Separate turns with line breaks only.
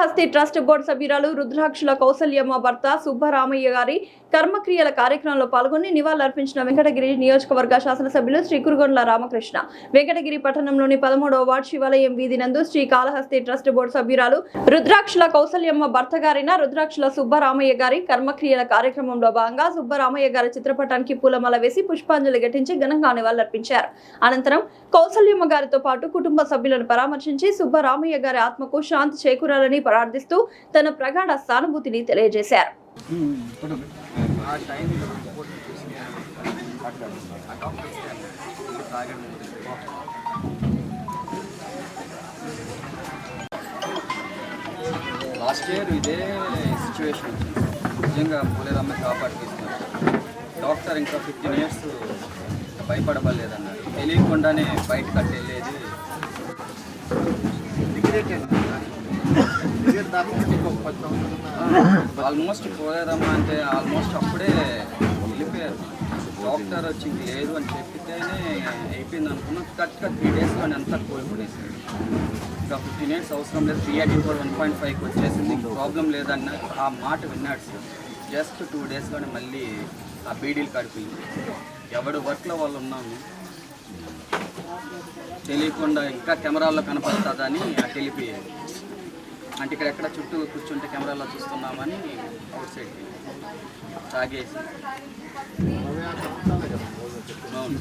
Kalahasti trust board సభ్యురాలు రుద్రాక్షల కౌసల్యమ్మ భర్త సుబ్బరామయ్య గారి కర్మక్రియల కార్యక్రమంలో పాల్గొని నివాళులర్పించిన వెంకటగిరి నియోజకవర్గ శాసనసభ్యులు శ్రీ కురుగొండ్ల రామకృష్ణ వెంకటగిరి పట్టణంలోని 13వ వార్డు శివాలయం వీధి నందు శ్రీ కాళహస్తి ట్రస్ట్ బోర్డు సభ్యురాలు రుద్రాక్షల కౌసల్యమ్మ భర్త గారైన రుద్రాక్షల సుబ్బరామయ్య గారి కర్మక్రియల కార్యక్రమంలో భాగంగా సుబ్బరామయ్య గారి చిత్రపటానికి పూలమాల వేసి పుష్పాంజలి ఘటించి ఘనంగా నివాళులర్పించారు. అనంతరం కౌసల్యమ్మ గారితో పాటు కుటుంబ సభ్యులను పరామర్శించి సుబ్బరామయ్య గారి ఆత్మకు శాంతి చేకూరాలని ప్రార్థిస్తూ తన ప్రగాఢ సానుభూతిని తెలియజేశారు.
లాస్ట్ ఇయర్ ఇదే సిచ్యువేషన్ వచ్చింది. నిజంగా పోలేదమ్మ కాపాడుతున్నారు. డాక్టర్ ఇంకా 15 years భయపడబడలేదన్నారు. తెలియకుండానే బయట కట్టెళ్ళేది. ఆల్మోస్ట్ పోలేదమ్మ అంటే ఆల్మోస్ట్ అప్పుడే వెళ్ళిపోయారు. డాక్టర్ వచ్చి లేదు అని చెప్పితేనే అయిపోయింది అనుకున్నాం. కరెక్ట్గా 3 daysలో అంతా కోల్పోయేసింది. ఇంకా 15 years అవసరం లేదు, క్రియాటిన్ కూడా 1.5కి వచ్చేసింది, ప్రాబ్లం లేదన్న ఆ మాట విన్నాడు సార్. జస్ట్ 2 daysలోనే మళ్ళీ ఆ బీడీలు కడిపోయింది. ఎవడు వర్క్లో వాళ్ళు ఉన్నాము, తెలియకుండా ఇంకా కెమెరాల్లో కనపడుతుందని అటు వెళ్ళిపోయేది. అంటే ఇక్కడ ఎక్కడ చుట్టూ కూర్చుంటే కెమెరాలో చూస్తున్నామని అవుట్ సైడ్కి తాగేసి అవును.